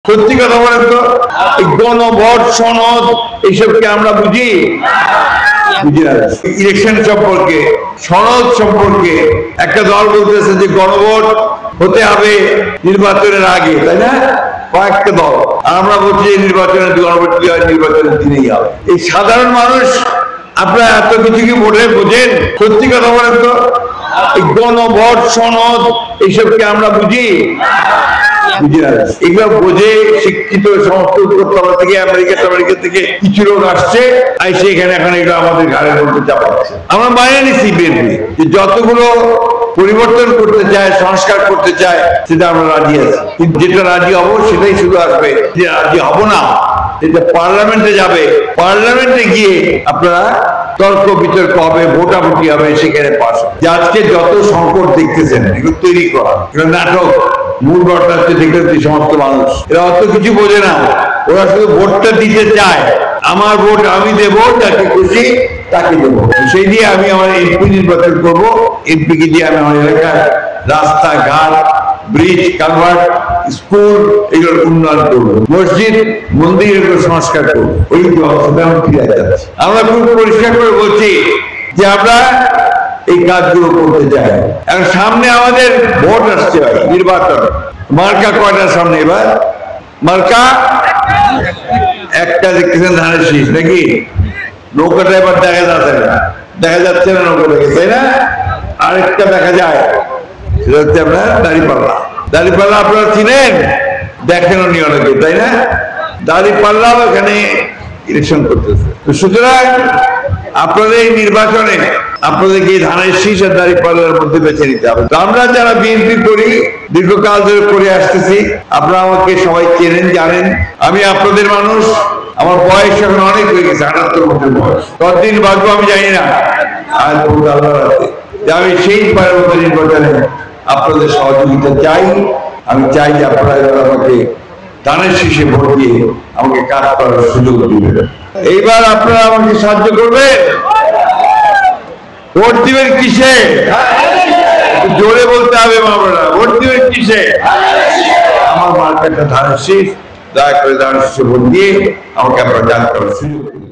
সত্যি কথা বলেন তো, গণভোট সনদ এইসবকে আমরা বুঝি না। ইলেকশন সম্পর্কে, সনদ সম্পর্কে একটা দল বলতেছে যে গণভোট হতে হবে নির্বাচনের আগে, তাই না? কয়েকটা দল, আর আমরা বলছি নির্বাচনের গণভোট কি হয়, নির্বাচনের দিনেই হবে। এই সাধারণ মানুষ আপনারা এত কিছু কি বোঝেন? সত্যি কথা বলেন তো, গণভোট সনদ এইসবকে আমরা বুঝি না। এগুলো বোঝে শিক্ষিত সমস্ত উপরতলা থেকে আমেরিকা থেকে কিছু লোক আসছে, আইসে এখানে এখন এগুলো আমাদের ঘাড়ের মধ্যে চাপাচ্ছে। আমরা বাইরে নিচ্ছি বিএনপি যে যতগুলো পরিবর্তন করতে চায়, সংস্কার করতে চায়, সেটা আমরা রাজি আছি, কিন্তু যেটা রাজি হবো সেটাই শুধু আসবে, যে রাজি হব না এটা পার্লামেন্টে যাবে, পার্লামেন্টে গিয়ে আপনারা তর্ক বিতর্ক হবে, ভোটাভুটি হবে, সেখানে পাস হবে। আজকে যত সংকট দেখতেছেন এগুলো তৈরি করা, এগুলো নাটক। মূল ঘটনা হচ্ছে দেখতে সমস্ত মানুষ এরা অত কিছু বোঝে না, ওরা শুধু ভোটটা দিতে চায়। আমার ভোট আমি দেবো, যাকে খুশি তাকে দেবো, সেই দিয়ে আমি আমার এমপি নির্বাচন করবো, এমপি কে দিয়ে আমি আমার এলাকার রাস্তাঘাট, ব্রিজ, কালভার্ট, স্কুল এগুলোর উন্নয়ন করবো, মসজিদ মন্দির এগুলো সংস্কার করবো। ওই অবস্থাতে আমি ফিরে যাচ্ছি। আমরা খুব পরিষ্কার করে বলছি যে আমরা এই কাজগুলো করতে চাই। এখন সামনে আমাদের ভোট আসছে, নির্বাচন। মার্কা কয়টার সামনে? এবার মার্কা একটা দেখতেছেন, ধানের শীষ নাকি? নৌকাটা এবার দেখা যাচ্ছে না নৌকাটাকে, তাই না? আরেকটা দেখা যায়, সেটা হচ্ছে আপনার দাঁড়িপাল্লা। দাঁড়িপাল্লা আপনারা চিনেন, দেখেন নি অনেকে, তাই না? দাঁড়িপাল্লাও এখানে ইলেকশন করতেছে। তো সুতরাং আপনাদের এই নির্বাচনে আপনাদেরকে ধানের শীষ আর দাঁড়িপাল্লার মধ্যে বেছে নিতে হবে। আমরা যারা বিএনপি করি, দীর্ঘকাল ধরে করে আসতেছি, আপনারা আমাকে সবাই চেনেন, জানেন আমি আপনাদের মানুষ। আমার বয়স এখন অনেক হয়ে গেছে, 78 বছর বয়স। কতদিন বাঁচবো আমি জানি না, আর আল্লাহর হাতে। আমি সেই পরবর্তী নির্বাচনে আপনাদের সহযোগিতা চাই। আমি চাই যে আপনারা আমাকে ধানের শীষে ভোট দিয়ে আমাকে কাজ করার সুযোগ দিবেন। এইবার আপনারা আমাকে সাহায্য করবেন। ভোট দিবেন কিসে? জোরে বলতে হবে বাবারা, ভোট দিবেন কিসে? আমার মার্কেটটা ধানের শীষ, দয়া করে ধানের শীষে ভোট দিয়ে আমাকে আপনারা জানতে সুযোগ দিন।